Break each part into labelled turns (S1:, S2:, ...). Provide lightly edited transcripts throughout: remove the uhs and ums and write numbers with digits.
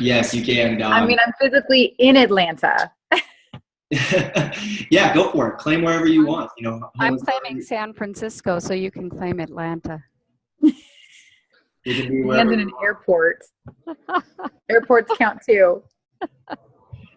S1: Yes, you can, Don.
S2: I mean, I'm physically in Atlanta.
S1: Yeah, go for it. Claim wherever you want. You know,
S3: I'm claiming San Francisco, so you can claim Atlanta.
S1: you can be wherever.
S2: And in an airport. Airports count too.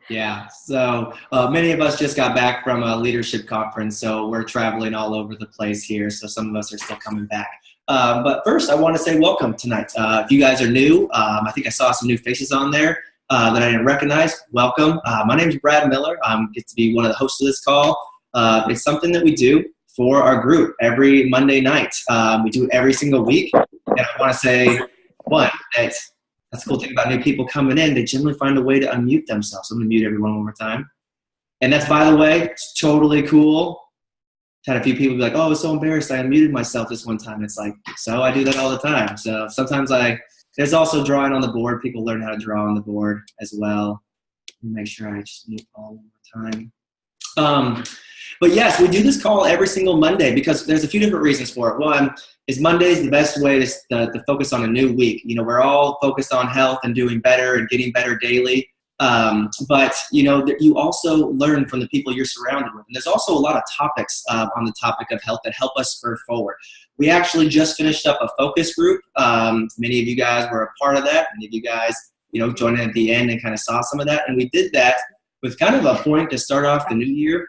S1: Yeah. So many of us just got back from a leadership conference, so we're traveling all over the place here. So some of us are still coming back. But first, I want to say welcome tonight. If you guys are new, I think I saw some new faces on there that I didn't recognize. Welcome. My name is Brad Miller. I get to be one of the hosts of this call. It's something that we do for our group every Monday night. We do it every single week. And I want to say, one, that's the cool thing about new people coming in. They generally find a way to unmute themselves. I'm going to mute everyone one more time. And that's, by the way, it's totally cool. Had a few people be like, oh, I was so embarrassed. I unmuted myself this one time. It's like, so I do that all the time. So sometimes there's also drawing on the board. People learn how to draw on the board as well. Make sure I just mute all one more time. But yes, we do this call every single Monday because there's a few different reasons for it. One is Monday is the best way to focus on a new week. You know, we're all focused on health and doing better and getting better daily. But, you know, you also learn from the people you're surrounded with. And there's also a lot of topics on the topic of health that help us spur forward. We actually just finished up a focus group. Many of you guys were a part of that. Many of you guys, you know, joined in at the end and kind of saw some of that. And we did that with kind of a point to start off the new year.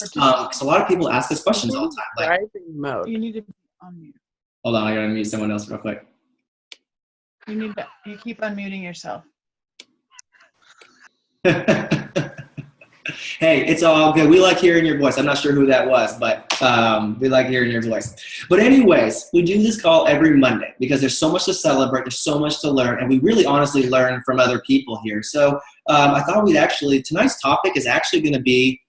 S1: Because a lot of people ask us questions all the time. Like,
S4: mode. You need to unmute.
S1: Hold on, I gotta mute someone else real quick.
S4: You keep unmuting yourself.
S1: Hey, it's all good. We like hearing your voice. I'm not sure who that was, but we like hearing your voice. But anyways, we do this call every Monday because there's so much to celebrate. There's so much to learn, and we really honestly learn from other people here. So I thought tonight's topic is actually going to be,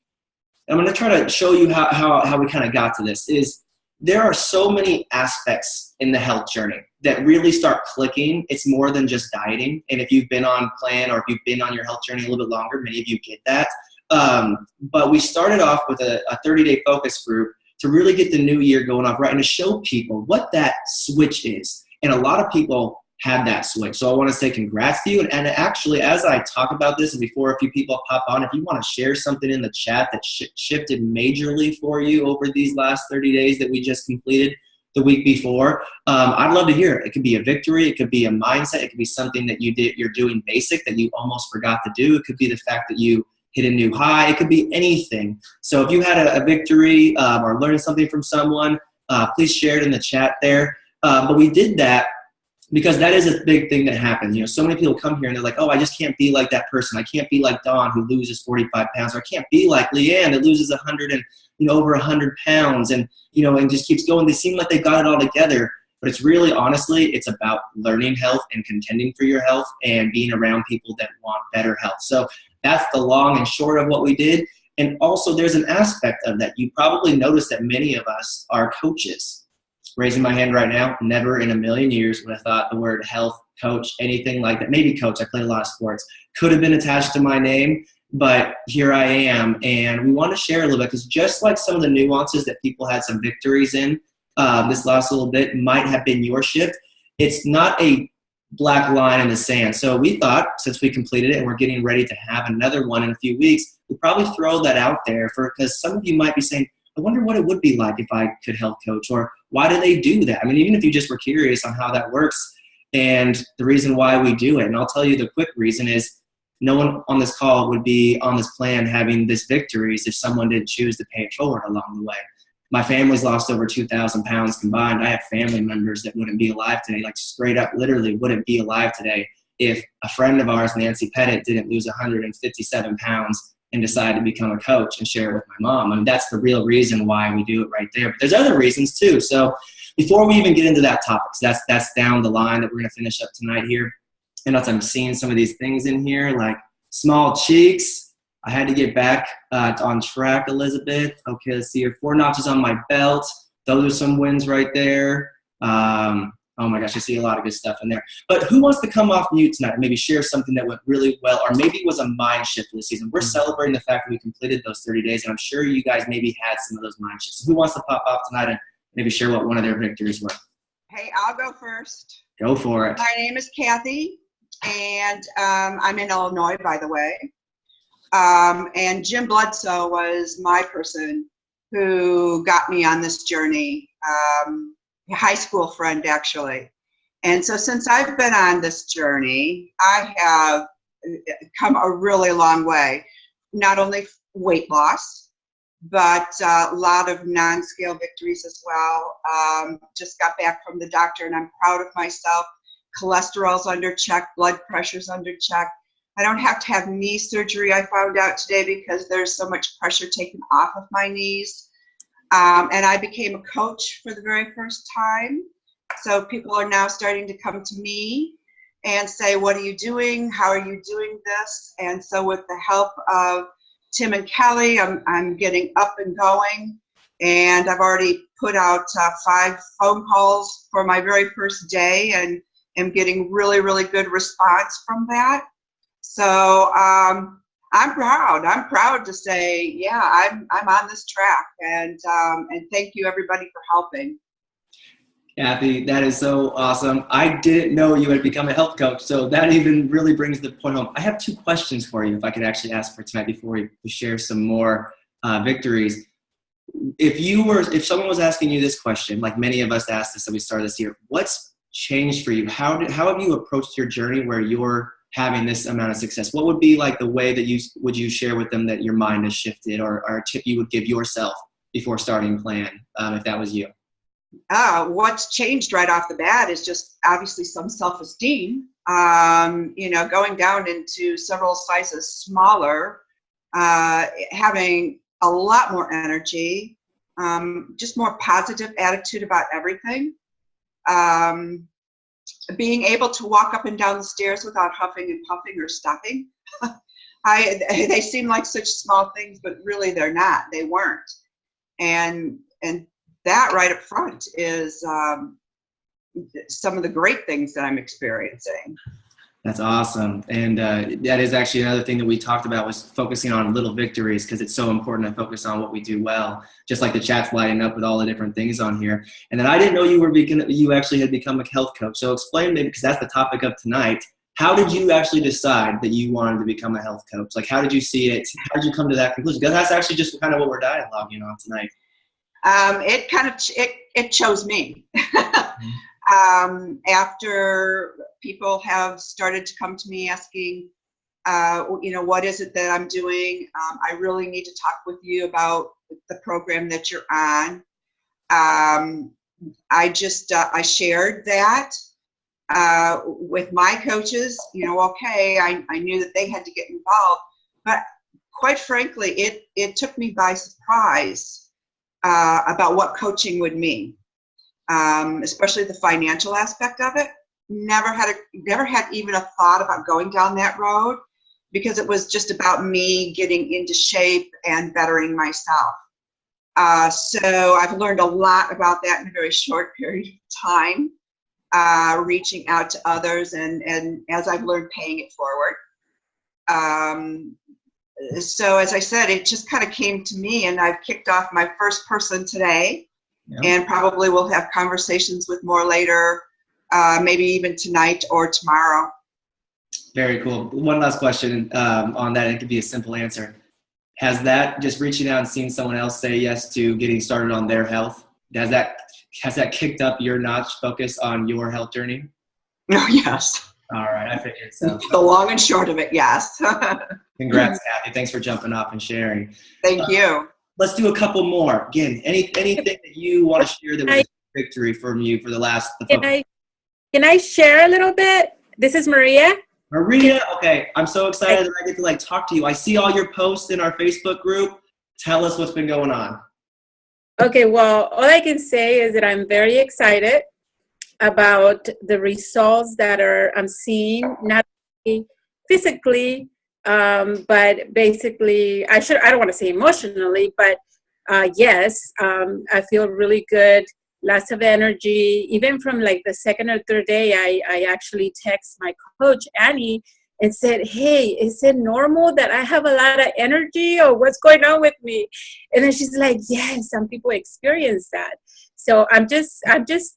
S1: I'm going to try to show you how we kind of got to this, is there are so many aspects in the health journey that really start clicking. It's more than just dieting. And if you've been on plan or if you've been on your health journey a little bit longer, many of you get that. But we started off with a 30-day focus group to really get the new year going off right and to show people what that switch is. And a lot of people had that switch. So I want to say congrats to you. And actually, as I talk about this and before a few people pop on, if you want to share something in the chat that shifted majorly for you over these last 30 days that we just completed the week before, I'd love to hear it. It could be a victory. It could be a mindset. It could be something that you're doing basic that you almost forgot to do. It could be the fact that you hit a new high. It could be anything. So if you had a victory or learned something from someone, please share it in the chat there. But we did that because that is a big thing that happens. You know, so many people come here and they're like, oh, I just can't be like that person. I can't be like Dawn who loses 45 pounds. Or I can't be like Leanne that loses 100 and, you know, over 100 pounds and, you know, and just keeps going. They seem like they got it all together. But it's really, honestly, it's about learning health and contending for your health and being around people that want better health. So that's the long and short of what we did. And also there's an aspect of that. You probably noticed that many of us are coaches. Raising my hand right now, never in a million years would have thought the word health, coach, anything like that. Maybe coach, I played a lot of sports. Could have been attached to my name, but here I am. And we want to share a little bit because just like some of the nuances that people had some victories in this last little bit might have been your shift, it's not a black line in the sand. So we thought since we completed it and we're getting ready to have another one in a few weeks, we'd probably throw that out there because some of you might be saying, I wonder what it would be like if I could health coach, or why do they do that? I mean, even if you just were curious on how that works and the reason why we do it. And I'll tell you the quick reason is no one on this call would be on this plan having this victories if someone didn't choose to pay it forward along the way. My family's lost over 2,000 pounds combined. I have family members that wouldn't be alive today, like straight up literally wouldn't be alive today if a friend of ours, Nancy Pettit, didn't lose 157 pounds and decide to become a coach and share it with my mom. I mean, that's the real reason why we do it right there. But there's other reasons too. So before we even get into that topic, that's down the line that we're going to finish up tonight here. And as I'm seeing some of these things in here, like small cheeks, I had to get back on track, Elizabeth. Okay, let's see here. 4 notches on my belt. Those are some wins right there. Oh my gosh, I see a lot of good stuff in there. But who wants to come off mute tonight and maybe share something that went really well, or maybe it was a mind shift for the season? We're celebrating the fact that we completed those 30 days, and I'm sure you guys maybe had some of those mind shifts. So who wants to pop off tonight and maybe share what one of their victories were?
S5: Hey, I'll go first.
S1: Go for it.
S5: My name is Kathy. and I'm in Illinois, by the way. And Jim Bledsoe was my person who got me on this journey, a high school friend, actually. And so since I've been on this journey, I have come a really long way. Not only weight loss, but a lot of non-scale victories as well. Just got back from the doctor and I'm proud of myself. Cholesterol's under check, blood pressure's under check. I don't have to have knee surgery, I found out today, because there's so much pressure taken off of my knees. And I became a coach for the very first time. So people are now starting to come to me and say, what are you doing? How are you doing this? And so with the help of Tim and Kelly, I'm getting up and going. And I've already put out 5 phone calls for my very first day and am getting really, really good response from that. So I'm proud. I'm proud to say, yeah, I'm on this track, and thank you everybody for helping.
S1: Kathy, that is so awesome. I didn't know you had become a health coach, so that even really brings the point home. I have 2 questions for you, if I could actually ask for tonight before we share some more victories. If someone was asking you this question, like many of us asked this at we started this year, what's changed for you? How have you approached your journey where you're having this amount of success? What would be like the way that you share with them that your mind has shifted, or a tip you would give yourself before starting plan, if that was you?
S5: What's changed right off the bat is just obviously some self-esteem. Going down into several sizes smaller, having a lot more energy, just more positive attitude about everything. Being able to walk up and down the stairs without huffing and puffing or stopping. They seem like such small things, but really they're not. They weren't. And that right up front is some of the great things that I'm experiencing.
S1: That's awesome. And that is actually another thing that we talked about, was focusing on little victories, because it's so important to focus on what we do well, just like the chat's lighting up with all the different things on here. And then I didn't know you actually had become a health coach. So explain, maybe, because that's the topic of tonight. How did you actually decide that you wanted to become a health coach? Like, how did you see it? How did you come to that conclusion? Because that's actually just kind of what we're dialoguing on tonight.
S5: It chose me. After people have started to come to me asking, what is it that I'm doing? I really need to talk with you about the program that you're on. I shared that with my coaches. Okay, I knew that they had to get involved, but quite frankly, it took me by surprise about what coaching would mean. Especially the financial aspect of it. Never had even a thought about going down that road, because it was just about me getting into shape and bettering myself. So I've learned a lot about that in a very short period of time, reaching out to others, and as I've learned, paying it forward. So as I said, it just kind of came to me, and I've kicked off my first person today. Yep. And probably we'll have conversations with more later, maybe even tonight or tomorrow.
S1: Very cool. One last question on that. It could be a simple answer. Has that, just reaching out and seeing someone else say yes to getting started on their health, has that kicked up your notch focus on your health journey?
S5: Oh, yes.
S1: All right, I figured so.
S5: The long and short of it, yes.
S1: Congrats, Kathy. Thanks for jumping off and sharing.
S5: Thank you.
S1: Let's do a couple more. Again, anything that you want to share that was a victory from you for
S6: Can I share a little bit? This is Maria.
S1: Maria, okay. I'm so excited that I get to talk to you. I see all your posts in our Facebook group. Tell us what's been going on.
S6: Okay, well, all I can say is that I'm very excited about the results that I'm seeing, not only physically, but basically, I don't want to say emotionally, but yes, I feel really good, lots of energy. Even from like the second or third day, I actually text my coach, Annie, and said, hey, is it normal that I have a lot of energy, or what's going on with me? And then she's like, yes, some people experience that. So I'm just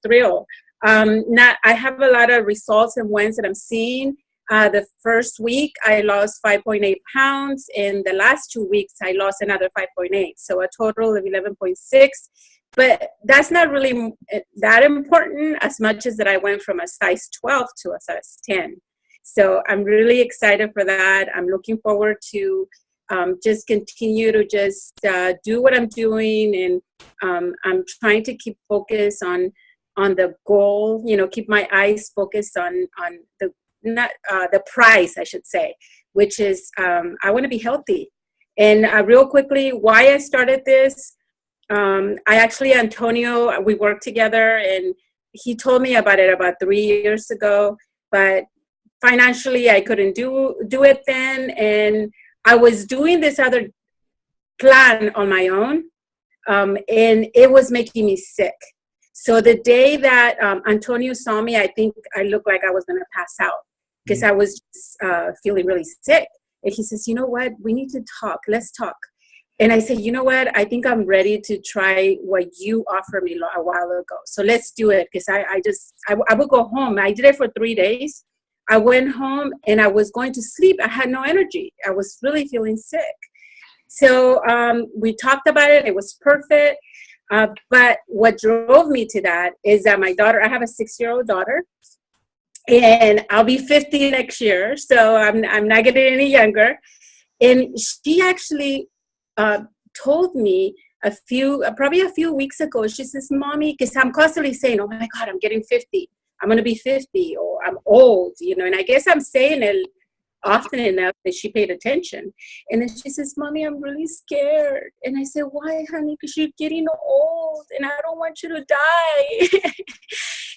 S6: thrilled. I have a lot of results and wins that I'm seeing. The first week, I lost 5.8 pounds. In the last 2 weeks, I lost another 5.8. So a total of 11.6. But that's not really that important as much as that I went from a size 12 to a size 10. So I'm really excited for that. I'm looking forward to just continue to just do what I'm doing. And I'm trying to keep focus on the goal, keep my eyes focused on the prize, I should say, which is I want to be healthy. And real quickly, why I started this, Antonio, we worked together, and he told me about it about 3 years ago, but financially I couldn't do it then. And I was doing this other plan on my own, and it was making me sick. So the day that Antonio saw me, I think I looked like I was going to pass out because I was just, feeling really sick. And he says, you know what, we need to talk. Let's talk. And I said, you know what, I think I'm ready to try what you offered me a while ago. So let's do it. Because I would go home. I did it for 3 days. I went home and I was going to sleep. I had no energy. I was really feeling sick. So we talked about it. It was perfect. But what drove me to that is that my daughter, I have a 6-year-old daughter, and I'll be 50 next year. So I'm not getting any younger. And she actually told me probably a few weeks ago, she says, Mommy, because I'm constantly saying, oh my God, I'm getting 50. I'm going to be 50, or I'm old, and I guess I'm saying it often enough that she paid attention. And then she says, Mommy, I'm really scared. And I said, why, honey? Because you're getting old and I don't want you to die.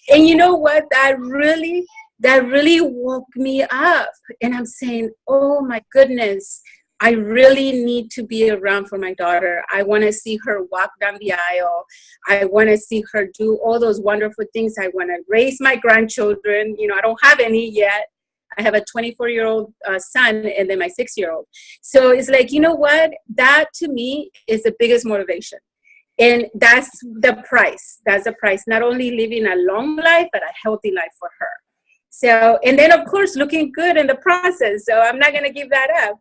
S6: And you know what? That really woke me up. And I'm saying, oh my goodness, I really need to be around for my daughter. I want to see her walk down the aisle. I want to see her do all those wonderful things. I want to raise my grandchildren. I don't have any yet. I have a 24-year-old son and then my 6-year-old. So it's like, you know what? That to me is the biggest motivation. And that's the price. That's the price. Not only living a long life, but a healthy life for her. So, and then of course, looking good in the process. So I'm not going to give that up.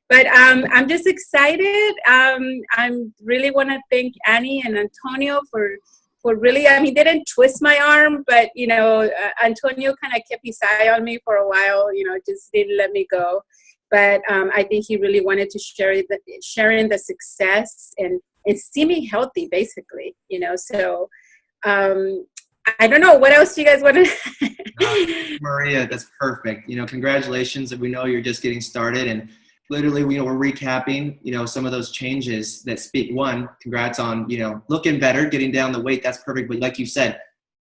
S6: But I'm just excited. I really want to thank Annie and Antonio for really, they didn't twist my arm, but, Antonio kind of kept his eye on me for a while, just didn't let me go. But I think he really wanted to sharing the success and see me healthy, basically, So I don't know. What else do you guys want to?
S1: Maria, that's perfect. Congratulations. We know you're just getting started, and literally, we're recapping, some of those changes that speak. One, congrats on, looking better, getting down the weight. That's perfect. But like you said,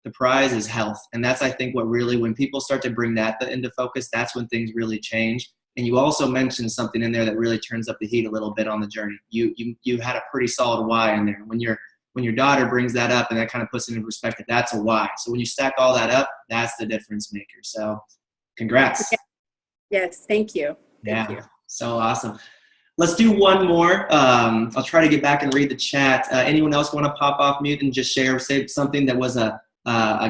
S1: the prize is health. And that's, I think, what really, when people start to bring that into focus, that's when things really change. And you also mentioned something in there that really turns up the heat a little bit on the journey. You had a pretty solid why in there. When your daughter brings that up and that kind of puts it in perspective, that's a why. So when you stack all that up, that's the difference maker. So congrats.
S6: Yes. Thank you. Thank you.
S1: So awesome. Let's do one more. I'll try to get back and read the chat. Anyone else want to pop off mute and just say something that was a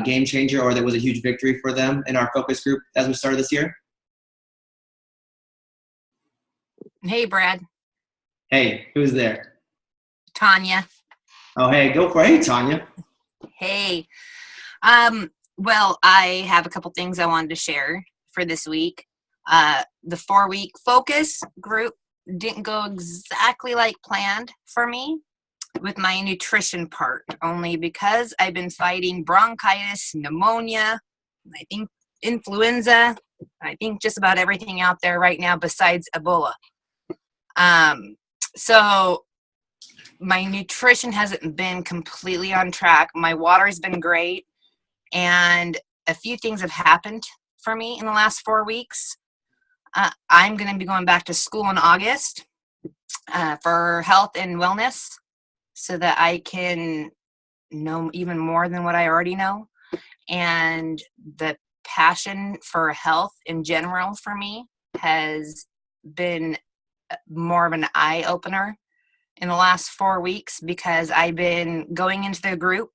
S1: game changer or that was a huge victory for them in our focus group as we started this year?
S7: Hey, Brad.
S1: Hey, who's there?
S7: Tanya.
S1: Oh, hey, go for it. Hey, Tanya.
S7: Hey. Well, I have a couple things I wanted to share for this week. The 4-week focus group didn't go exactly like planned for me with my nutrition part, only because I've been fighting bronchitis, pneumonia, I think influenza, I think just about everything out there right now besides Ebola. So my nutrition hasn't been completely on track. My water's been great, and a few things have happened for me in the last 4 weeks. I'm going to be going back to school in August for health and wellness so that I can know even more than what I already know. And the passion for health in general for me has been more of an eye-opener in the last 4 weeks, because I've been going into the group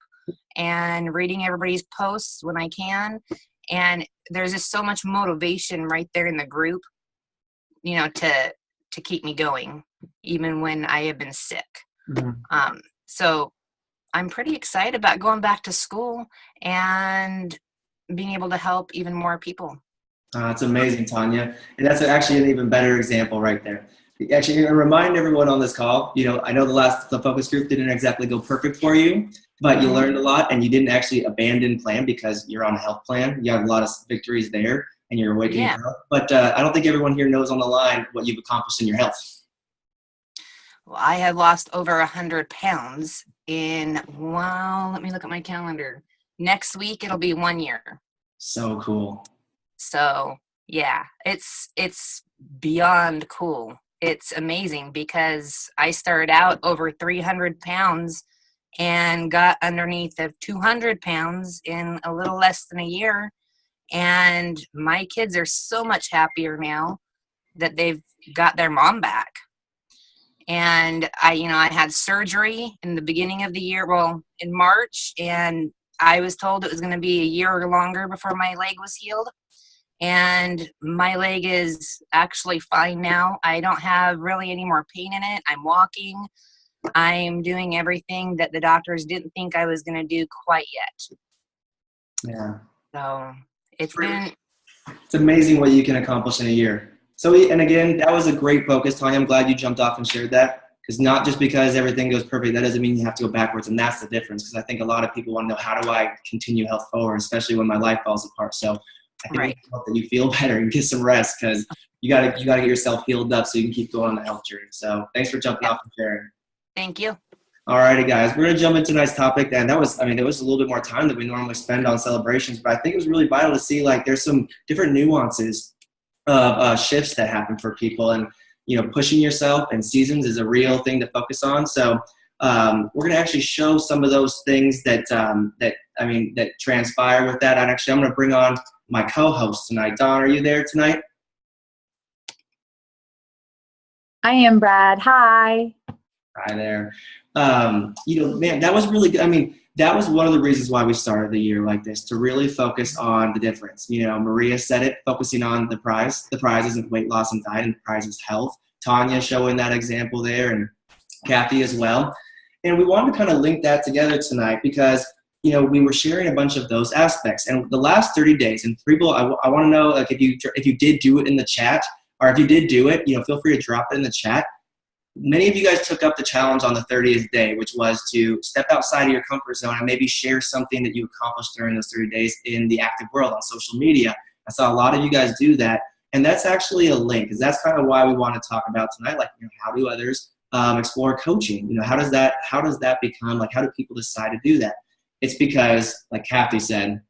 S7: and reading everybody's posts when I can. And there's just so much motivation right there in the group, to keep me going, even when I have been sick. So I'm pretty excited about going back to school and being able to help even more people.
S1: It's amazing, Tanya. And that's actually an even better example right there. Actually, you're going to remind everyone on this call, I know the focus group didn't exactly go perfect for you, but you learned a lot and you didn't actually abandon plan because you're on a health plan. You have a lot of victories there and you're awakening your health. But I don't think everyone here knows on the line what you've accomplished in your health.
S7: Well, I have lost over 100 pounds let me look at my calendar. Next week, it'll be 1 year.
S1: So cool.
S7: So yeah, it's beyond cool. It's amazing because I started out over 300 pounds and got underneath of 200 pounds in a little less than a year. And my kids are so much happier now that they've got their mom back. And I had surgery in the beginning of the year, in March, and I was told it was going to be a year or longer before my leg was healed. And my leg is actually fine now. I don't have really any more pain in it. I'm walking. I'm doing everything that the doctors didn't think I was going to do quite yet.
S1: Yeah.
S7: So it's
S1: amazing what you can accomplish in a year. So, and again, that was a great focus, Tanya. I'm glad you jumped off and shared that, because not just because everything goes perfect, that doesn't mean you have to go backwards. And that's the difference, because I think a lot of people want to know, how do I continue health forward, especially when my life falls apart. So I think it's important that you feel better and get some rest, because you gotta get yourself healed up so you can keep going on the health journey. So thanks for jumping off and sharing.
S7: Thank you.
S1: All righty, guys, we're gonna jump into tonight's topic. And there was a little bit more time than we normally spend on celebrations, but I think it was really vital to see there's some different nuances of shifts that happen for people, and pushing yourself and seasons is a real thing to focus on. So we're going to actually show some of those things that transpire with that. And actually, I'm going to bring on my co-host tonight. Dawn, are you there tonight?
S2: I am, Brad. Hi.
S1: Hi there. Man, that was really good. That was one of the reasons why we started the year like this, to really focus on the difference. Maria said it, focusing on the prize. The prize isn't weight loss and diet, and the prize is health. Tanya showing that example there, and Kathy as well. And we wanted to kind of link that together tonight because, we were sharing a bunch of those aspects. And the last 30 days, and people, I want to know, if you did do it in the chat, or if you did do it, feel free to drop it in the chat. Many of you guys took up the challenge on the 30th day, which was to step outside of your comfort zone and maybe share something that you accomplished during those 30 days in the active world on social media. I saw a lot of you guys do that. And that's actually a link, because that's kind of why we want to talk about tonight, how do others explore coaching? How does that become, how do people decide to do that? It's because, like Kathy said,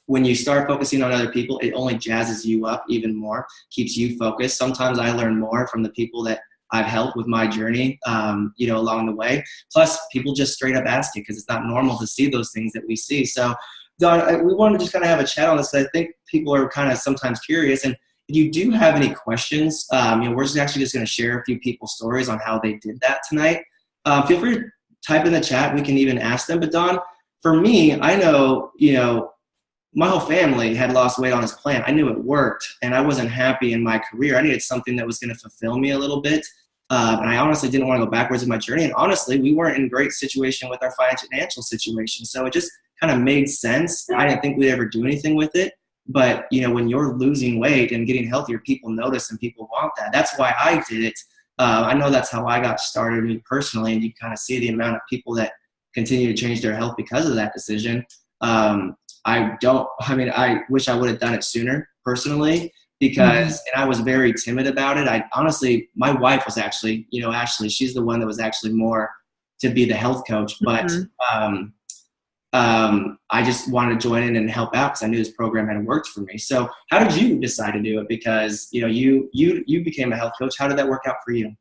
S1: when you start focusing on other people, it only jazzes you up even more, keeps you focused. Sometimes I learn more from the people that I've helped with my journey, along the way. Plus, people just straight up ask it, because it's not normal to see those things that we see. So, Dawn, we wanted to just kind of have a chat on this, because I think people are kind of sometimes curious. And if you do have any questions, we're just going to share a few people's stories on how they did that tonight. Feel free to type in the chat. We can even ask them. But Dawn, for me, I know, my whole family had lost weight on this plan. I knew it worked, and I wasn't happy in my career. I needed something that was going to fulfill me a little bit. And I honestly didn't want to go backwards in my journey. And honestly, we weren't in a great situation with our financial situation. So it just kind of made sense. I didn't think we'd ever do anything with it. But, when you're losing weight and getting healthier, people notice and people want that. That's why I did it. I know that's how I got started, me personally. And you kind of see the amount of people that continue to change their health because of that decision. I wish I would have done it sooner personally, because, and I was very timid about it. My wife was actually, Ashley, she's the one that was actually more to be the health coach, but, I just wanted to join in and help out, because I knew this program had worked for me. So how did you decide to do it? Because, you became a health coach. How did that work out for you?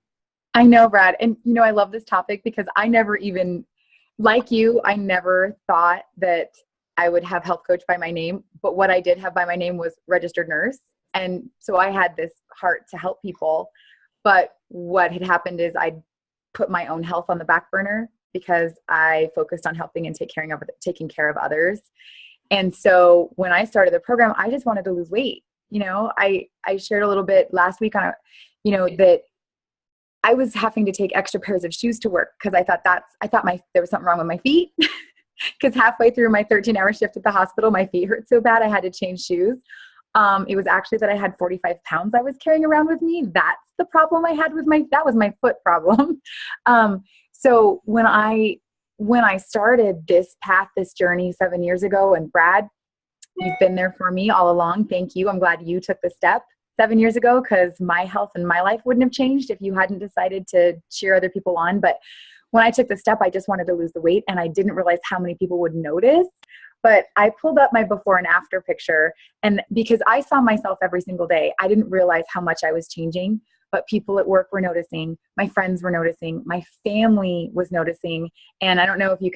S2: I know, Brad. And, I love this topic because I never even, like you, I never thought that I would have health coach by my name. But what I did have by my name was registered nurse. And so I had this heart to help people. But what had happened is I put my own health on the back burner because I focused on helping and taking care of others. And so when I started the program, I just wanted to lose weight. I shared a little bit last week on, that I was having to take extra pairs of shoes to work because I thought there was something wrong with my feet. Because halfway through my 13-hour shift at the hospital, my feet hurt so bad I had to change shoes. It was actually that I had 45 pounds I was carrying around with me. That's the problem I had that was my foot problem. So when I started this path, this journey 7 years ago, and Brad, you've been there for me all along. Thank you. I'm glad you took the step 7 years ago, because my health and my life wouldn't have changed if you hadn't decided to cheer other people on. But when I took the step, I just wanted to lose the weight, and I didn't realize how many people would notice. But I pulled up my before and after picture, and because I saw myself every single day, I didn't realize how much I was changing. But people at work were noticing, my friends were noticing, my family was noticing. And I don't know if you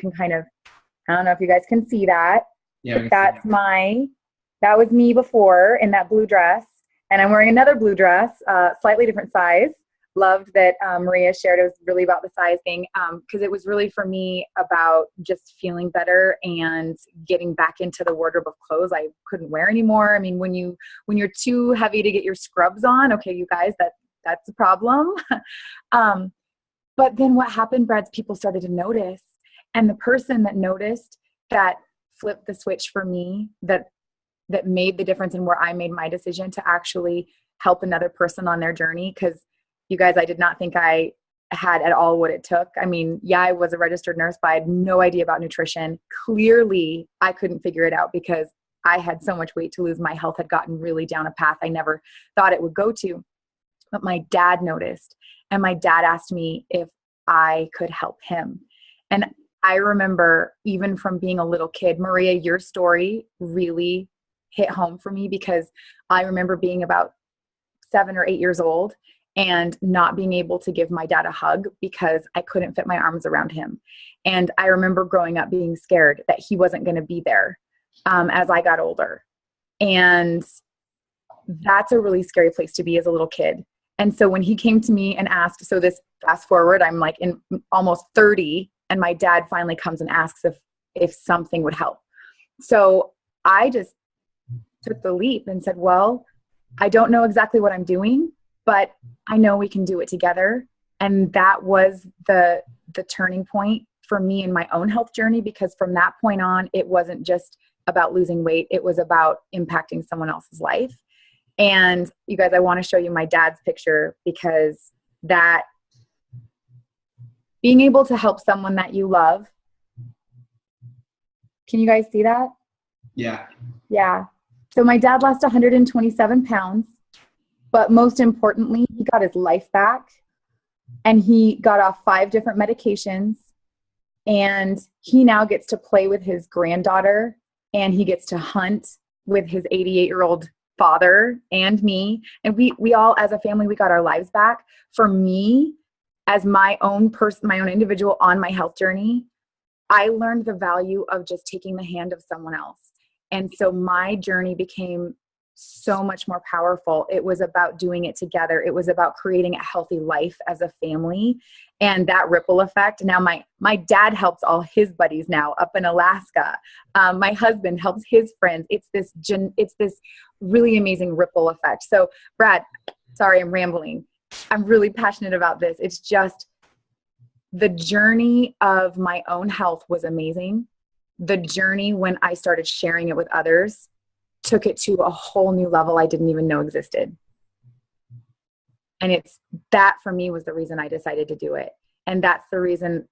S2: guys can see that.
S1: Yeah,
S2: that was me before in that blue dress. And I'm wearing another blue dress, slightly different size. Loved that Maria shared it was really about the size thing, because it was really for me about just feeling better and getting back into the wardrobe of clothes I couldn't wear anymore. I mean, when you're too heavy to get your scrubs on, okay, you guys, that's a problem. But then what happened, Brad's, people started to notice, and the person that noticed, that flipped the switch for me, that made the difference in where I made my decision to actually help another person on their journey. Because you guys, I did not think I had at all what it took. I mean, yeah, I was a registered nurse, but I had no idea about nutrition. Clearly, I couldn't figure it out because I had so much weight to lose. My health had gotten really down a path I never thought it would go to. But my dad noticed, and my dad asked me if I could help him. And I remember, even from being a little kid, Maria, your story really hit home for me, because I remember being about 7 or 8 years old and not being able to give my dad a hug because I couldn't fit my arms around him. And I remember growing up being scared that he wasn't going to be there as I got older. And that's a really scary place to be as a little kid. And so when he came to me and asked, so this fast forward, I'm like in almost 30, and my dad finally comes and asks if something would help. So I just took the leap and said, well, I don't know exactly what I'm doing, but I know we can do it together. And that was the turning point for me in my own health journey, because from that point on, it wasn't just about losing weight. It was about impacting someone else's life. And you guys, I want to show you my dad's picture, because that being able to help someone that you love. Can you guys see that?
S1: Yeah.
S2: Yeah. So my dad lost 127 pounds, but most importantly, he got his life back, and he got off 5 different medications, and he now gets to play with his granddaughter, and he gets to hunt with his 88-year-old father and me. And we all, as a family, we got our lives back. For me, as my own person, my own individual on my health journey, I learned the value of just taking the hand of someone else. And so my journey became so much more powerful. It was about doing it together. It was about creating a healthy life as a family, and that ripple effect. Now my dad helps all his buddies now up in Alaska. My husband helps his friends. It's this really amazing ripple effect. So Brad, sorry, I'm rambling. I'm really passionate about this. It's just the journey of my own health was amazing. The journey when I started sharing it with others took it to a whole new level I didn't even know existed. And it's that, for me, was the reason I decided to do it. And that's the reason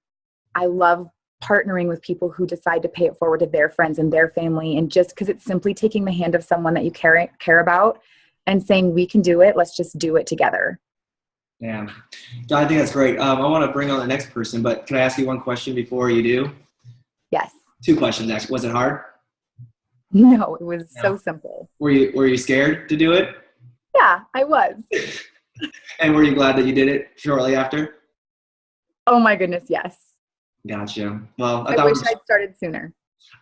S2: I love partnering with people who decide to pay it forward to their friends and their family. And just because it's simply taking the hand of someone that you care about and saying, we can do it. Let's just do it together.
S1: Yeah. No, I think that's great. I want to bring on the next person, but can I ask you one question before you do?
S2: Yes.
S1: 2 questions, actually. Was it hard?
S2: No, it was so simple.
S1: Were you scared to do it?
S2: Yeah, I was.
S1: And were you glad that you did it shortly after?
S2: Oh my goodness, yes.
S1: Gotcha. Well,
S2: I wish I'd started sooner.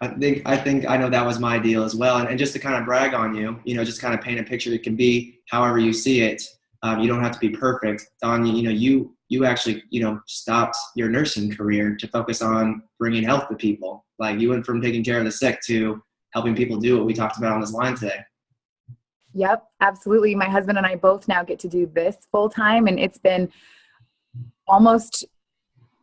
S1: I think I know that was my deal as well. And just to kind of brag on you, just kind of paint a picture. It can be however you see it. You don't have to be perfect. You actually, stopped your nursing career to focus on bringing health to people. Like, you went from taking care of the sick to helping people do what we talked about on this line today.
S2: Yep, absolutely. My husband and I both now get to do this full time, and it's been almost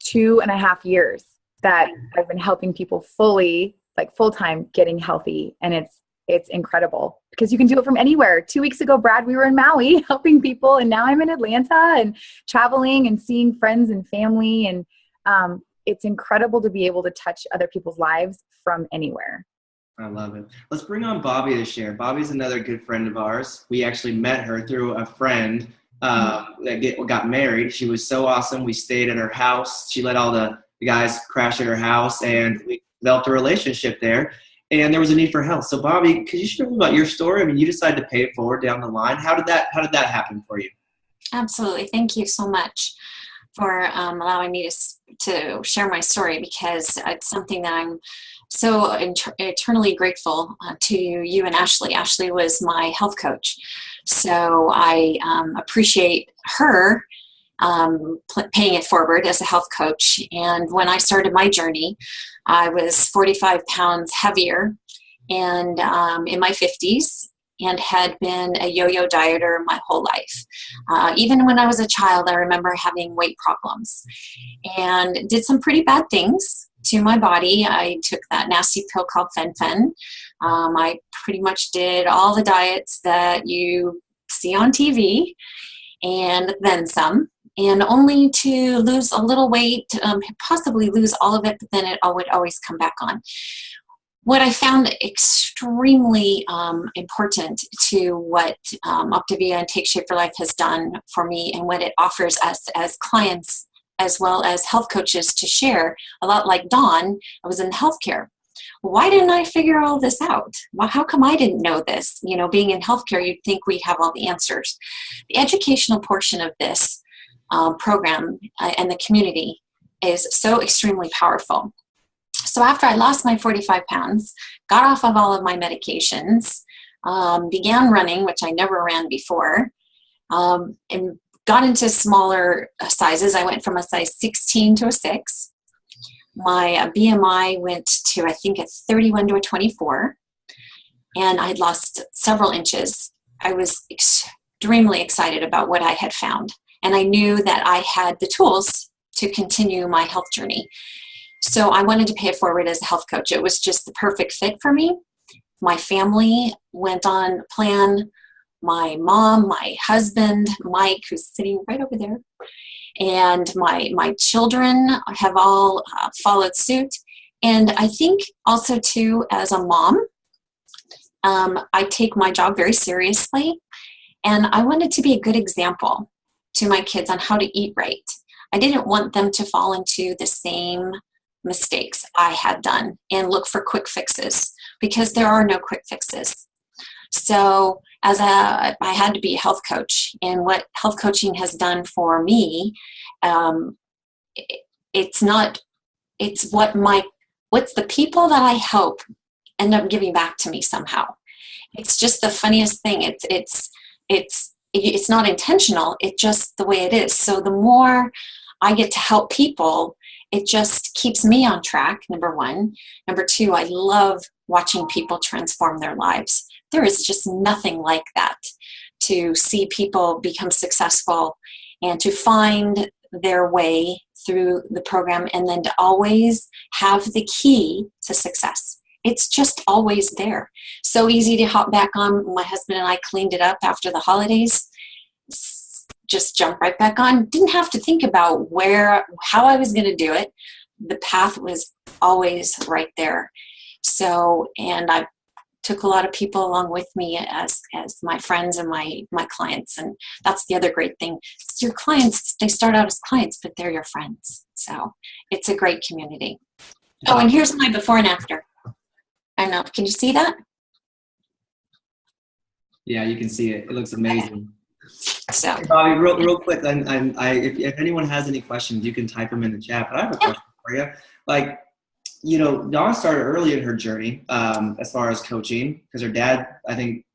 S2: 2.5 years that I've been helping people fully, like full time, getting healthy, and it's incredible because you can do it from anywhere. 2 weeks ago, Brad, we were in Maui helping people, and now I'm in Atlanta and traveling and seeing friends and family, and it's incredible to be able to touch other people's lives from anywhere.
S1: I love it. Let's bring on Bobby to share. Bobby's another good friend of ours. We actually met her through a friend that got married. She was so awesome. We stayed at her house. She let all the guys crash at her house, and we developed a relationship there. And there was a need for help. So Bobby, could you share a little about your story? I mean, you decided to pay it forward down the line. How did that happen for you?
S8: Absolutely. Thank you so much for allowing me to share my story, because it's something that I'm so eternally grateful to you and Ashley. Ashley was my health coach. So I appreciate her paying it forward as a health coach. And when I started my journey, I was 45 pounds heavier and in my 50s, and had been a yo-yo dieter my whole life. Even when I was a child, I remember having weight problems and did some pretty bad things to my body. I took that nasty pill called fen-phen. I pretty much did all the diets that you see on TV and then some, and only to lose a little weight, possibly lose all of it, but then it would always come back on. What I found extremely important to what Optavia and Take Shape for Life has done for me, and what it offers us as clients as well as health coaches to share, a lot like Dawn, I was in healthcare. Why didn't I figure all this out? Well, how come I didn't know this? You know, being in healthcare, you'd think we'd have all the answers. The educational portion of this program and the community is so extremely powerful. So after I lost my 45 pounds, got off of all of my medications, began running, which I never ran before, and got into smaller sizes. I went from a size 16 to a 6. My BMI went to, I think, a 31 to a 24, and I'd lost several inches. I was extremely excited about what I had found, and I knew that I had the tools to continue my health journey. So I wanted to pay it forward as a health coach. It was just the perfect fit for me. My family went on plan. My mom, my husband, Mike, who's sitting right over there, and my children have all followed suit. And I think also too, as a mom, I take my job very seriously, and I wanted to be a good example to my kids on how to eat right. I didn't want them to fall into the same mistakes I had done and look for quick fixes, because there are no quick fixes. So I had to be a health coach, and what health coaching has done for me, it's what's the people that I help end up giving back to me somehow. It's just the funniest thing. It's not intentional. It's just the way it is. So the more I get to help people, it just keeps me on track, number one. Number two, I love watching people transform their lives. There is just nothing like that, to see people become successful and to find their way through the program, and then to always have the key to success. It's just always there. So easy to hop back on. My husband and I cleaned it up after the holidays. Just jump right back on. Didn't have to think about how I was going to do it. The path was always right there. So, and I took a lot of people along with me as my friends and my clients. And that's the other great thing. It's your clients, they start out as clients, but they're your friends. So it's a great community. Oh, and here's my before and after. I don't know. Can you see that?
S1: Yeah, you can see it. It looks amazing.
S8: So,
S1: hey, Bobby, real quick, if anyone has any questions, you can type them in the chat. But I have a question for you. Like, you know, Dawn started early in her journey as far as coaching, because her dad, I think,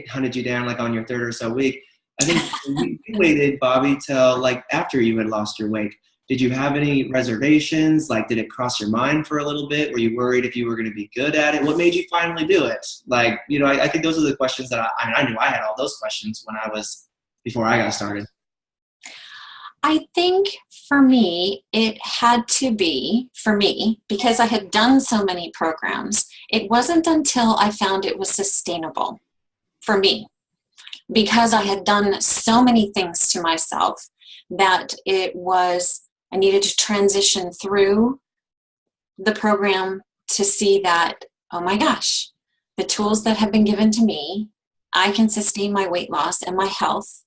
S1: hunted you down like on your 3rd or so week. I think you waited, Bobby, till like after you had lost your weight. did you have any reservations? Like, did it cross your mind for a little bit? Were you worried if you were going to be good at it? What made you finally do it? Like, you know, I think those are the questions that I knew I had all those questions before I got started.
S8: I think for me, it had to be, for me, because I had done so many programs, it wasn't until I found it was sustainable for me, because I had done so many things to myself that I needed to transition through the program to see that, oh my gosh, the tools that have been given to me, I can sustain my weight loss and my health.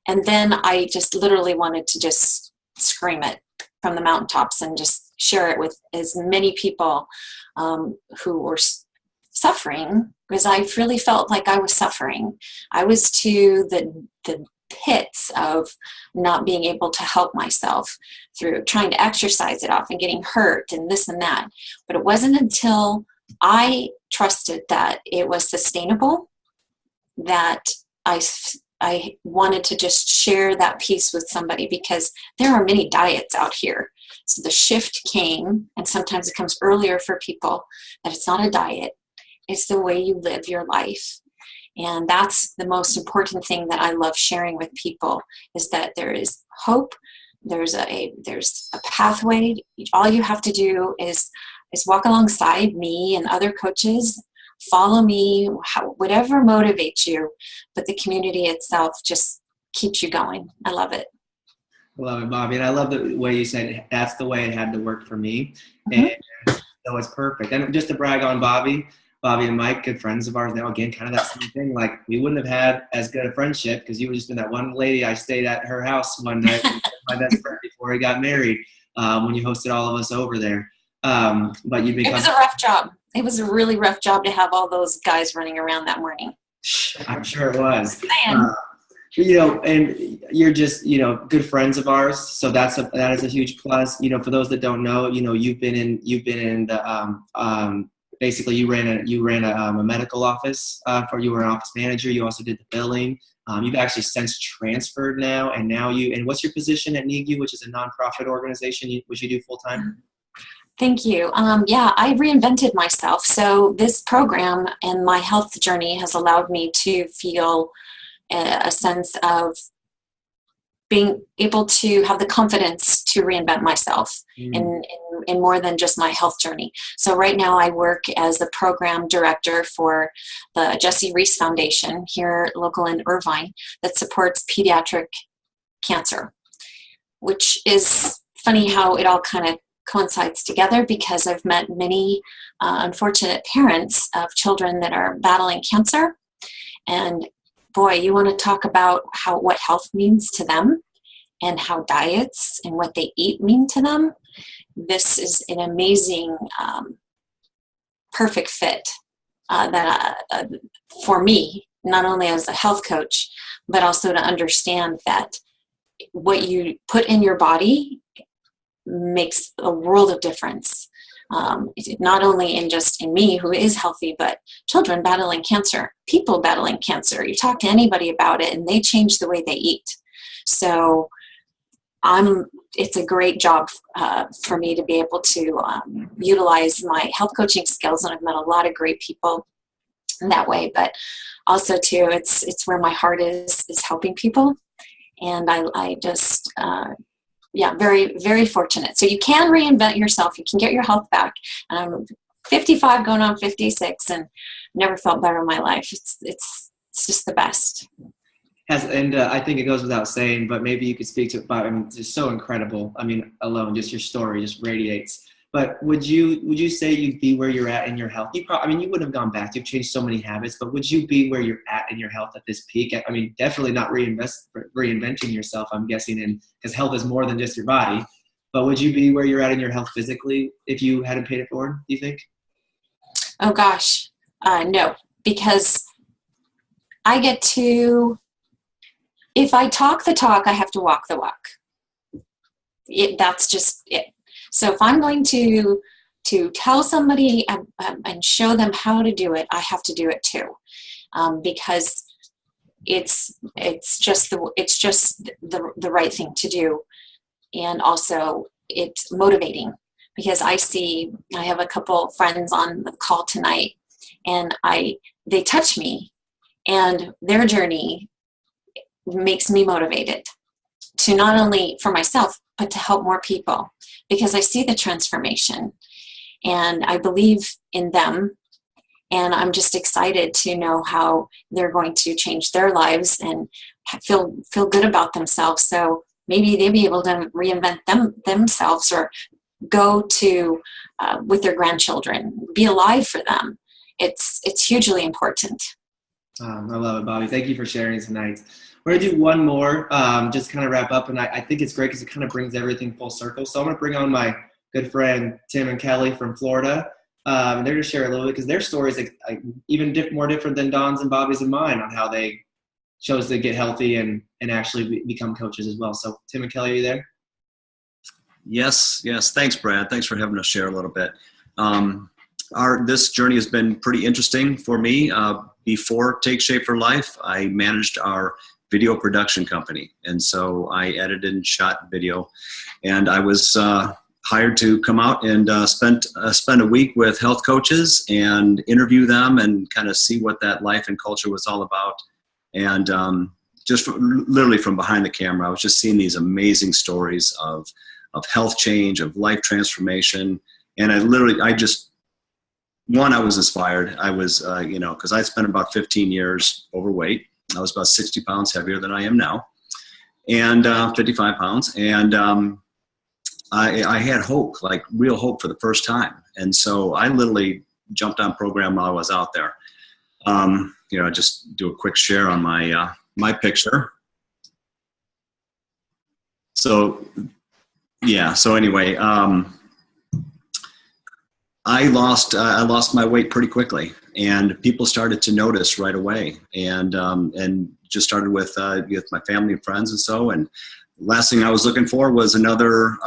S8: And then I just literally wanted to just scream it from the mountaintops and just share it with as many people who were suffering, because I really felt like I was suffering. I was to the pits of not being able to help myself through trying to exercise it off and getting hurt and this and that. But it wasn't until I trusted that it was sustainable that I wanted to just share that piece with somebody, because there are many diets out here. So the shift came, and sometimes it comes earlier for people, that it's not a diet. It's the way you live your life. And that's the most important thing that I love sharing with people, is that there is hope. There's a pathway. All you have to do is walk alongside me and other coaches. Follow me, whatever motivates you, but the community itself just keeps you going. I love it.
S1: I love it, Bobby. And I love the way you said that's the way it had to work for me.
S8: Mm-hmm.
S1: And so it's perfect. And just to brag on Bobby and Mike, good friends of ours now, again, kind of that same thing. Like, we wouldn't have had as good a friendship because you were just been that one lady I stayed at her house one night with my best friend before he got married, when you hosted all of us over there. But you become—
S8: It was a rough job. It was a really rough job to have all those guys running around that morning.
S1: I'm sure it was. You know, and you're just, you know, good friends of ours. So that is a huge plus. You know, for those that don't know, you know, you've been in the basically you ran a medical office you were an office manager. You also did the billing. You've actually since transferred now, and what's your position at NIGU, which is a nonprofit organization, which you do full time?
S8: Thank you. I reinvented myself. So this program and my health journey has allowed me to feel a sense of being able to have the confidence to reinvent myself in more than just my health journey. So right now I work as the program director for the Jesse Reese Foundation here local in Irvine that supports pediatric cancer, which is funny how it all kind of coincides together, because I've met many unfortunate parents of children that are battling cancer, and boy, you want to talk about what health means to them and how diets and what they eat mean to them. This is an amazing perfect fit for me, not only as a health coach, but also to understand that what you put in your body makes a world of difference. Not only in me who is healthy, but children battling cancer, people battling cancer. You talk to anybody about it and they change the way they eat. So it's a great job for me to be able to utilize my health coaching skills, and I've met a lot of great people in that way. But also too, it's where my heart is helping people, and I just very, very fortunate. So you can reinvent yourself. You can get your health back. And I'm 55 going on 56 and never felt better in my life. It's just the best.
S1: I think it goes without saying, but maybe you could speak to it about, I mean, it's just so incredible. I mean, alone, just your story just radiates. But would you say you'd be where you're at in your health? You wouldn't have gone back. You've changed so many habits, but would you be where you're at in your health at this peak? I mean, definitely not reinventing yourself, I'm guessing, because health is more than just your body. But would you be where you're at in your health physically if you hadn't paid it forward, do you think?
S8: Oh gosh, no, because I get to, if I talk the talk, I have to walk the walk. That's just it. So if I'm going to tell somebody and show them how to do it, I have to do it too, because it's just the right thing to do. and also it's motivating because I have a couple friends on the call tonight, and they touch me, and their journey makes me motivated to not only for myself, but to help more people, because I see the transformation and I believe in them. And I'm just excited to know how they're going to change their lives and feel good about themselves. So maybe they'll be able to reinvent themselves, or go to with their grandchildren, be alive for them. It's hugely important.
S1: I love it, Bobby. Thank you for sharing tonight. We're going to do one more, just kind of wrap up. And I think it's great because it kind of brings everything full circle. So I'm going to bring on my good friend, Tim and Kelly from Florida. They're going to share a little bit because their story is even more different than Don's and Bobby's and mine on how they chose to get healthy and actually become coaches as well. So Tim and Kelly, are you there?
S9: Yes. Thanks, Brad. Thanks for having us share a little bit. This journey has been pretty interesting for me. Before Take Shape for Life, I managed our video production company. And so I edited and shot video. And I was hired to come out and spend a week with health coaches and interview them and kind of see what that life and culture was all about. And just literally from behind the camera, I was just seeing these amazing stories of health change, of life transformation. And I was inspired. I was, because I spent about 15 years overweight. I was about 60 pounds heavier than I am now, and 55 pounds. And I had hope, like real hope for the first time. And so I literally jumped on program while I was out there. Just do a quick share on my picture. So, yeah. So anyway, I lost my weight pretty quickly, and people started to notice right away, and just started with my family and friends and so. And the last thing I was looking for was another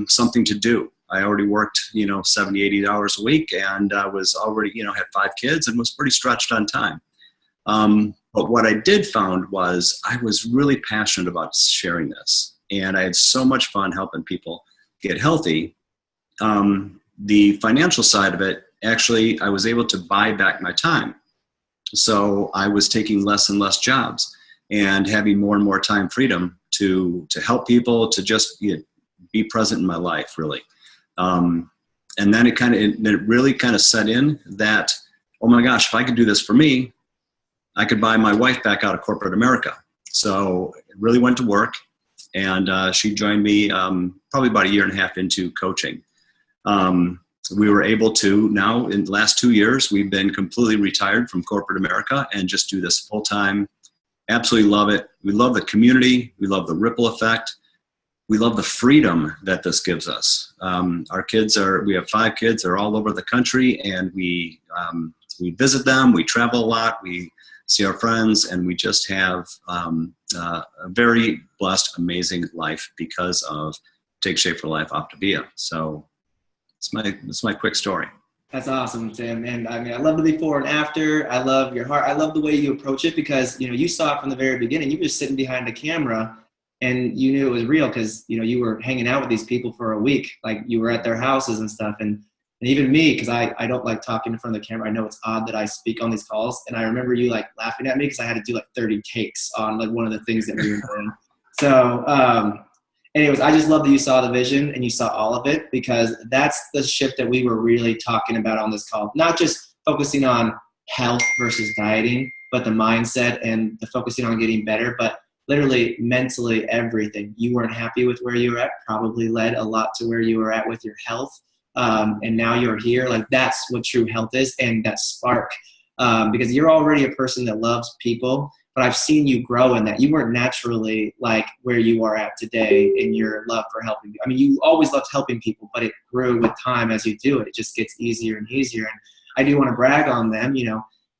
S9: something to do. I already worked 70, 80 hours a week, and I was already had 5 kids and was pretty stretched on time. But what I did found was I was really passionate about sharing this, and I had so much fun helping people get healthy. The financial side of it, actually, I was able to buy back my time. So I was taking less and less jobs and having more and more time freedom to help people, to just be present in my life, really. And then it really kind of set in that, oh my gosh, if I could do this for me, I could buy my wife back out of corporate America. So it really went to work, and she joined me probably about 1.5 years into coaching. We were able to now, in the last 2 years, we've been completely retired from corporate America and just do this full time. Absolutely love it. We love the community. We love the ripple effect. We love the freedom that this gives us. We have 5 kids. They're all over the country, and we visit them. We travel a lot. We see our friends, and we just have a very blessed, amazing life because of Take Shape for Life Optavia. So it's my quick story.
S1: That's awesome, Tim. And I mean, I love the before and after. I love your heart. I love the way you approach it because, you saw it from the very beginning. You were just sitting behind the camera and you knew it was real because, you were hanging out with these people for a week. Like you were at their houses and stuff. And even me, because I don't like talking in front of the camera. I know it's odd that I speak on these calls. And I remember you laughing at me because I had to do 30 takes on one of the things that we were doing. So, anyways, I just love that you saw the vision and you saw all of it, because that's the shift that we were really talking about on this call. Not just focusing on health versus dieting, but the mindset and the focusing on getting better, but literally mentally everything. You weren't happy with where you were at, probably led a lot to where you were at with your health. And now you're here. That's what true health is, and that spark. Because you're already a person that loves people, but I've seen you grow in that. You weren't naturally where you are at today in your love for helping people. I mean, you always loved helping people, but it grew with time as you do it. It just gets easier and easier. And I do want to brag on them.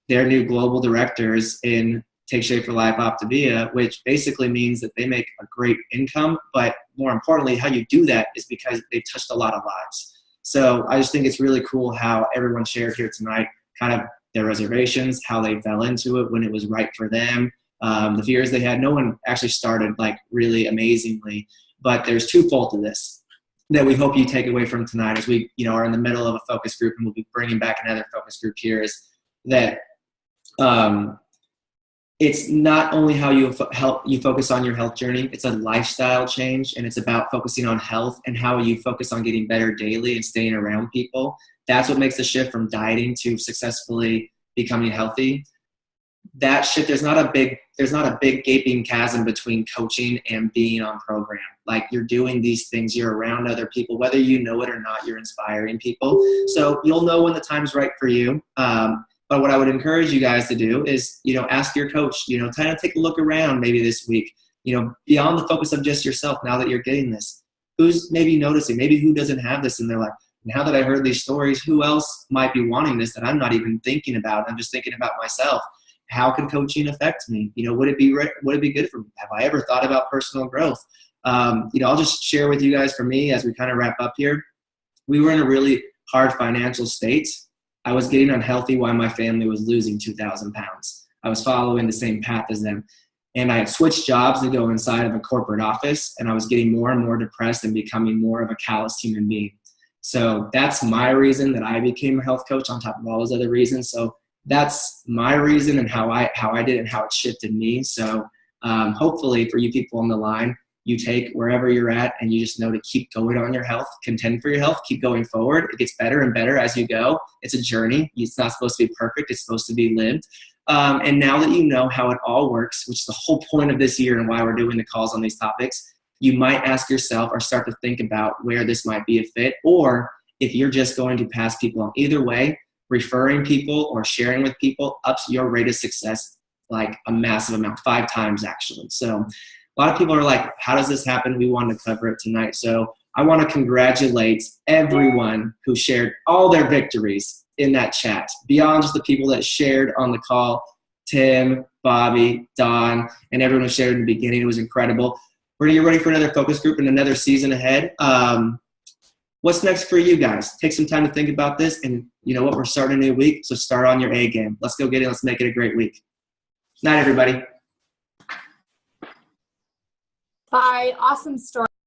S1: They're new global directors in Take Shape for Life Optavia, which basically means that they make a great income. But more importantly, how you do that is because they've touched a lot of lives. So I just think it's really cool how everyone shared here tonight, kind of their reservations, how they fell into it when it was right for them, the fears they had. No one actually started really amazingly, But there's twofold to this that we hope you take away from tonight as we, are in the middle of a focus group, and we'll be bringing back another focus group here, is that it's not only how you focus on your health journey, it's a lifestyle change, and it's about focusing on health and how you focus on getting better daily and staying around people. That's what makes the shift from dieting to successfully becoming healthy. That shift, there's not a big gaping chasm between coaching and being on program. Like, you're doing these things, you're around other people, whether you know it or not, you're inspiring people. So you'll know when the time's right for you. But what I would encourage you guys to do is, ask your coach, kind of take a look around maybe this week, beyond the focus of just yourself. Now that you're getting this, who's maybe noticing, maybe who doesn't have this in their life? Now that I heard these stories, who else might be wanting this that I'm not even thinking about? I'm just thinking about myself. How can coaching affect me? Would it be good for me? Have I ever thought about personal growth? I'll just share with you guys, for me, as we kind of wrap up here, we were in a really hard financial state. I was getting unhealthy while my family was losing 2,000 pounds. I was following the same path as them. And I had switched jobs to go inside of a corporate office, and I was getting more and more depressed and becoming more of a callous human being. So that's my reason that I became a health coach, on top of all those other reasons. So that's my reason and how I did it and how it shifted me. So hopefully for you people on the line, you take wherever you're at and you just know to keep going on your health, contend for your health, keep going forward. It gets better and better as you go. It's a journey. It's not supposed to be perfect. It's supposed to be lived. And now that you know how it all works, which is the whole point of this year and why we're doing the calls on these topics, you might ask yourself or start to think about where this might be a fit, or if you're just going to pass people on. Either way, referring people or sharing with people ups your rate of success like a massive amount, 5 times actually. So a lot of people are like, how does this happen? We wanted to cover it tonight. So I want to congratulate everyone who shared all their victories in that chat, beyond just the people that shared on the call. Tim, Bobby, Don, and everyone who shared in the beginning. It was incredible. We're going to get ready for another focus group and another season ahead. What's next for you guys? Take some time to think about this. And you know what? We're starting a new week, so start on your A game. Let's go get it. Let's make it a great week. Night, everybody.
S2: Bye. Awesome story.